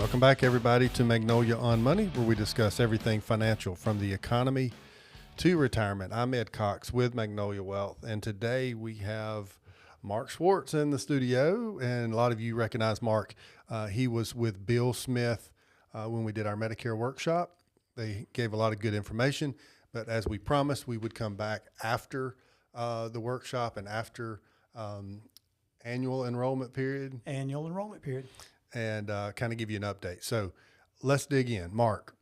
Welcome back, everybody, to Magnolia on Money, where we discuss everything financial from the economy to retirement. I'm Ed Cox with Magnolia Wealth, and today we have Mark Schwartz in the studio, and a lot of you recognize Mark. He was with Bill Smith when we did our Medicare workshop. They gave a lot of good information, but as we promised, we would come back after the workshop and after annual enrollment period. And kind of give you an update. So let's dig in. Mark,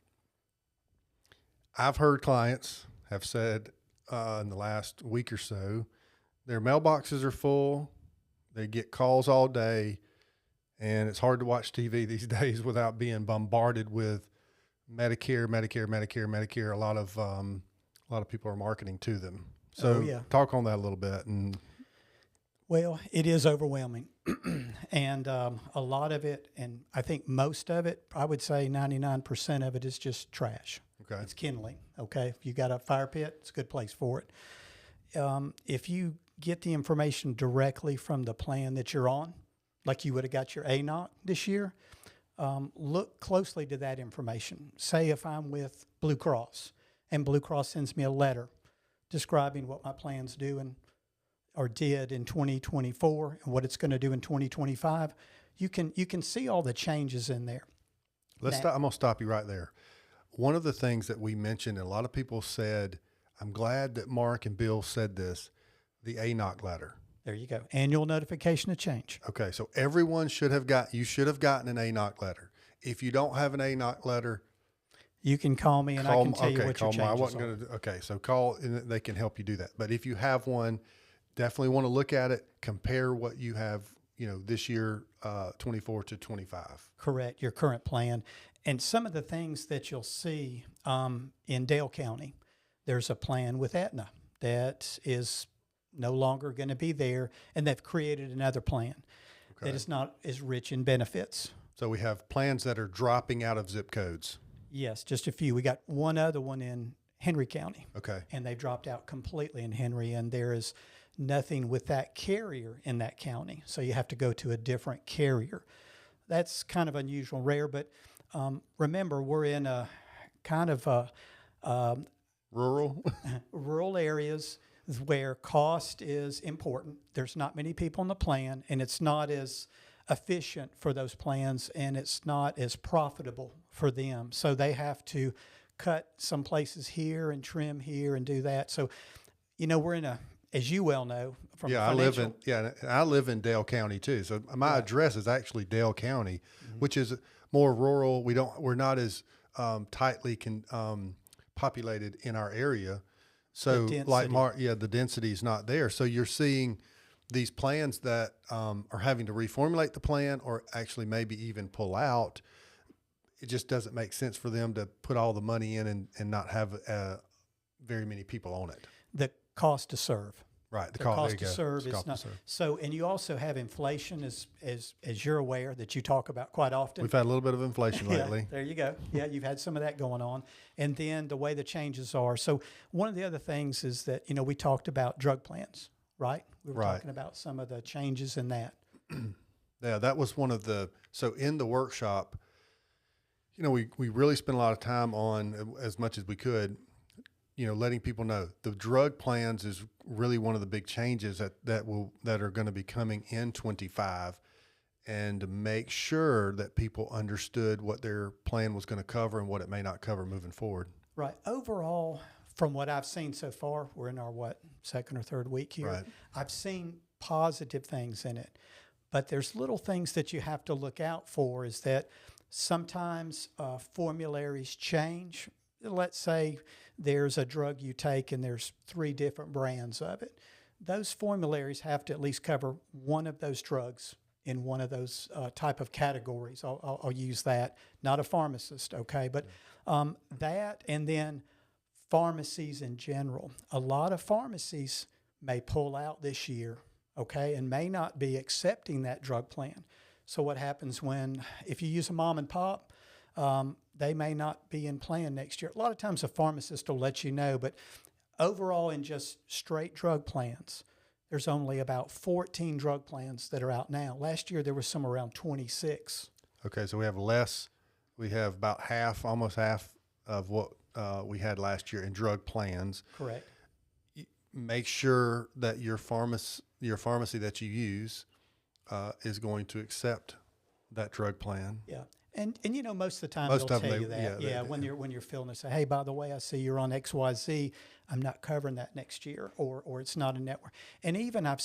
I've heard clients have said in the last week or so, their mailboxes are full, they get calls all day, and it's hard to watch TV these days without being bombarded with Medicare. A lot of people are marketing to them. So talk on that a little bit. Well, it is overwhelming. And a lot of it, and I think most of it, I would say 99% of it is just trash. Okay. It's kindling. Okay. If you got a fire pit, it's a good place for it. If you get the information directly from the plan that you're on, like you would have got your ANOC this year, look closely to that information. Say if I'm with Blue Cross and Blue Cross sends me a letter describing what my plan's doing or did in 2024 and what it's going to do in 2025, you can see all the changes in there. I'm going to stop you right there. One of the things that we mentioned, and a lot of people said, I'm glad that Mark and Bill said this, the ANOC letter. There you go. Annual notification of change. Okay, so everyone should have gotten an ANOC letter. If you don't have an ANOC letter, you can call me and I can tell you what your changes are. Okay, so call and they can help you do that. But if you have one, definitely want to look at it, compare what you have, this year, 24 to 25. Correct, your current plan. And some of the things that you'll see in Dale County, there's a plan with Aetna that is no longer going to be there, and they've created another plan that is not as rich in benefits. So we have plans that are dropping out of zip codes. Yes, just a few. We got one other one in Henry County. Okay. And they dropped out completely in Henry, and there is nothing with that carrier in that county. So you have to go to a different carrier. That's kind of unusual, rare, but remember, we're in a kind of rural areas where cost is important. There's not many people on the plan, and it's not as efficient for those plans, and it's not as profitable for them. So they have to cut some places here and trim here and do that. So, we're in as you well know, from I live in Dale County too. So my address is actually Dale County, which is more rural. We're not as tightly populated in our area. So the density is not there. So you're seeing these plans that are having to reformulate the plan or actually maybe even pull out. It just doesn't make sense for them to put all the money in and not have very many people on it. The cost to serve. Right. The cost to serve is not. So, and you also have inflation as you're aware that you talk about quite often. We've had a little bit of inflation lately. There you go. Yeah, you've had some of that going on. And then the way the changes are. So one of the other things is that, we talked about drug plans, right? We were talking about some of the changes in that. Yeah, that was so in the workshop, we really spent a lot of time on, as much as we could, letting people know the drug plans is really one of the big changes that are going to be coming in 25, and to make sure that people understood what their plan was going to cover and what it may not cover moving forward. Right. Overall, from what I've seen so far, we're in our second or third week here. Right. I've seen positive things in it, but there's little things that you have to look out for. Is that sometimes formularies change. Let's say there's a drug you take and there's 3 different brands of it. Those formularies have to at least cover one of those drugs in one of those type of categories. I'll use that. Not a pharmacist, okay? But that, and then pharmacies in general. A lot of pharmacies may pull out this year, okay, and may not be accepting that drug plan. So what happens if you use a mom and pop, they may not be in plan next year. A lot of times a pharmacist will let you know, but overall in just straight drug plans, there's only about 14 drug plans that are out now. Last year there was some around 26. Okay, so we have less. We have about half, almost half of what we had last year in drug plans. Correct. Make sure that your pharmacy that you use is going to accept that drug plan. Yeah. And you know, most of the time Most they'll of them, tell you that. Yeah, when you're filling it, say, hey, by the way, I see you're on XYZ. I'm not covering that next year, or it's not a network. And even I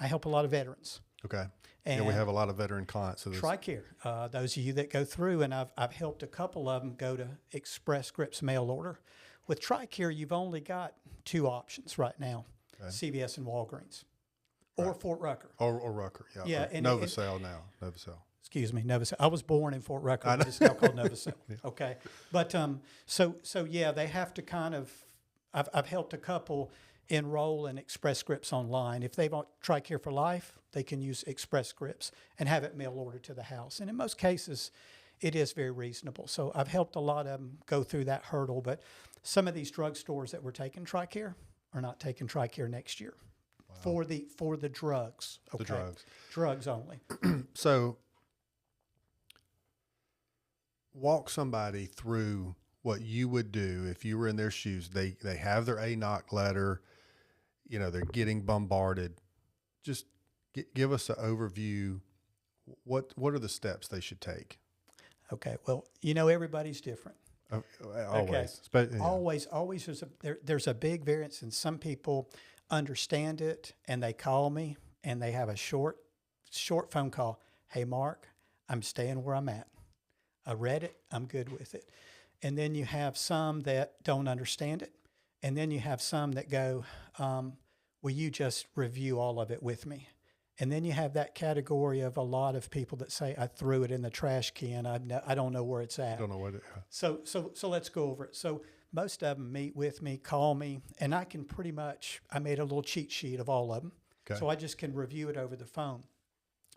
help a lot of veterans. Okay. And we have a lot of veteran clients. So TRICARE, those of you that go through, and I've helped a couple of them go to Express Scripts mail order. With TRICARE, you've only got two options right now, CVS and Walgreens, or Fort Rucker. Or Rucker, yeah. Yeah, and Novacell now, Novacell. Excuse me, Novacell. I was born in Fort Rucker, but it's now called Novacell. Yeah. Okay, but so yeah, they have to kind of. I've helped a couple enroll in Express Scripts online. If they want TRICARE for life, they can use Express Scripts and have it mail ordered to the house. And in most cases, it is very reasonable. So I've helped a lot of them go through that hurdle. But some of these drugstores that were taking TRICARE are not taking TRICARE next year for the drugs. Okay? The drugs only. So walk somebody through what you would do if you were in their shoes. They have their ANOC letter. You know, they're getting bombarded. Just give us an overview. What are the steps they should take? Okay. Well, you know, everybody's different. Always. Okay. Always there's a big variance, and some people understand it and they call me and they have a short phone call. Hey, Mark, I'm staying where I'm at. I read it. I'm good with it. And then you have some that don't understand it. And then you have some that go, will you just review all of it with me? And then you have that category of a lot of people that say, I threw it in the trash can. I don't know where it's at. Don't know what it. So let's go over it. So most of them meet with me, call me, and I can I made a little cheat sheet of all of them. Okay. So I just can review it over the phone.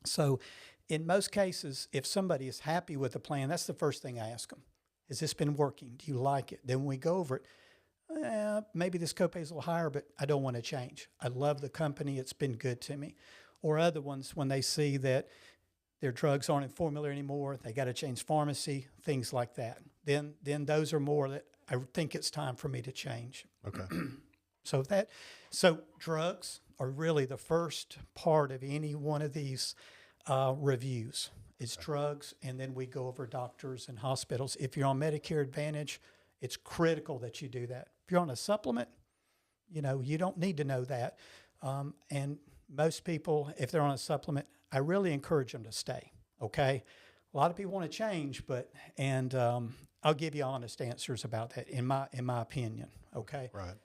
So in most cases, if somebody is happy with the plan, that's the first thing I ask them. Has this been working? Do you like it? Then when we go over it, maybe this copay is a little higher, but I don't want to change. I love the company. It's been good to me. Or other ones, when they see that their drugs aren't in formulary anymore, they got to change pharmacy, things like that. Then those are more that I think it's time for me to change. Okay. So drugs are really the first part of any one of these reviews. It's drugs, and then we go over doctors and hospitals. If you're on Medicare Advantage, it's critical that you do that. If you're on a supplement, you don't need to know that. And most people, if they're on a supplement, I really encourage them to stay, okay? A lot of people want to change, and I'll give you honest answers about that in my opinion, okay? Right.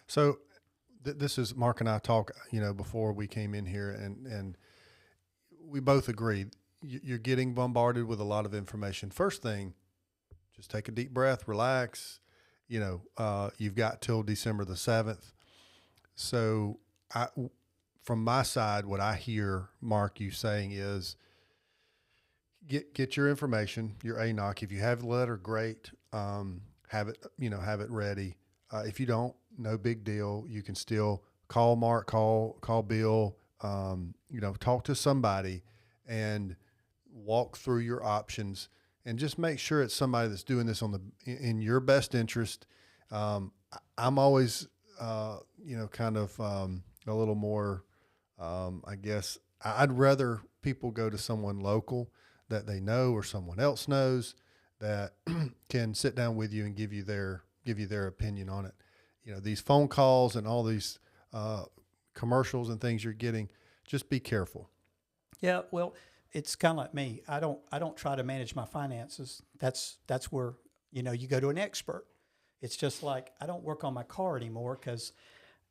So this is Mark and I talk, before we came in here, and we both agreed you're getting bombarded with a lot of information. First thing, just take a deep breath, relax. You've got till December the 7th. So from my side, what I hear, Mark, you saying is get your information, your ANOC. If you have the letter, great. Have it ready. If you don't, no big deal. You can still call Mark, call Bill, talk to somebody and walk through your options, and just make sure it's somebody that's doing this in your best interest. I'm always, kind of a little more, I guess I'd rather people go to someone local that they know or someone else knows that can sit down with you and give you their opinion on it. These phone calls and all these commercials and things you're getting, just be careful. Yeah, well, it's kind of like me. I don't try to manage my finances. That's where you go to an expert. It's just like I don't work on my car anymore because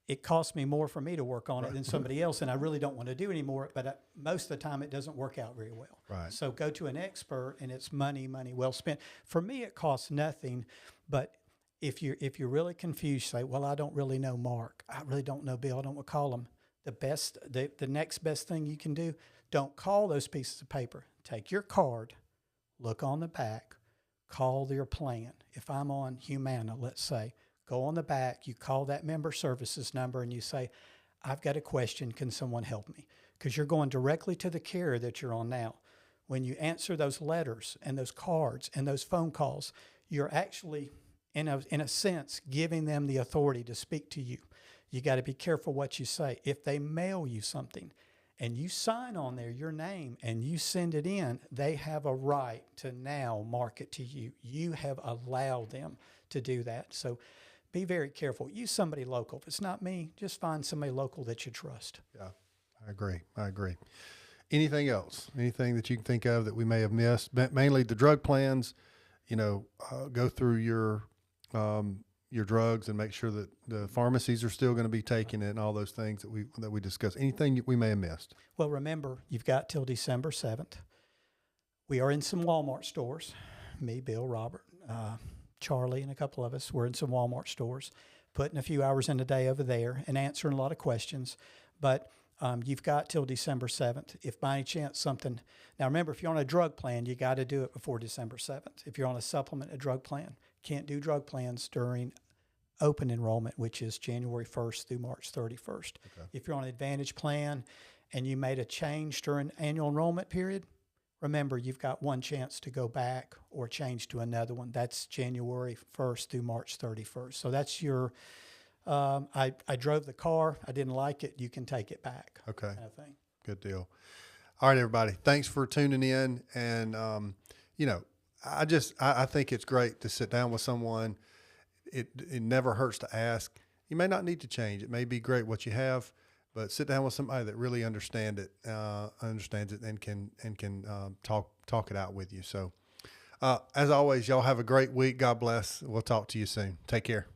it costs me more for me to work on it than somebody else, and I really don't want to do anymore. But most of the time, it doesn't work out very well. Right. So go to an expert, and it's money well spent. For me, it costs nothing. But if you're really confused, say, well, I don't really know Mark. I really don't know Bill. I don't want to call them. The next best thing you can do, don't call those pieces of paper. Take your card, look on the back, call their plan. If I'm on Humana, let's say, go on the back, you call that member services number and you say, I've got a question, can someone help me? Because you're going directly to the carrier that you're on now. when you answer those letters and those cards and those phone calls, you're actually, in a sense, giving them the authority to speak to you. You got to be careful what you say. If they mail you something and you sign on there your name and you send it in, they have a right to now mark it to you. You have allowed them to do that. So be very careful. Use somebody local. If it's not me, just find somebody local that you trust. Yeah, I agree. Anything else? Anything that you can think of that we may have missed? Mainly the drug plans, go through your drugs and make sure that the pharmacies are still going to be taking it and all those things that we discussed. Anything we may have missed? Well, remember, you've got till December 7th. We are in some Walmart stores. Me, Bill, Robert, Charlie, and a couple of us, we're in some Walmart stores, putting a few hours in a day over there and answering a lot of questions. But you've got till December 7th. If by any chance something, now remember, if you're on a drug plan, you got to do it before December 7th. If you're on a supplement, a drug plan, can't do drug plans during open enrollment, which is January 1st through March 31st. Okay. If you're on an Advantage plan and you made a change during annual enrollment period, remember, you've got one chance to go back or change to another one. That's January 1st through March 31st. So that's your, I drove the car. I didn't like it. You can take it back. Okay. Kind of thing. Good deal. All right, everybody. Thanks for tuning in. And, I think it's great to sit down with someone. It never hurts to ask. You may not need to change. It may be great what you have, but sit down with somebody that really understands it and can talk it out with you. So, as always, y'all have a great week. God bless. We'll talk to you soon. Take care.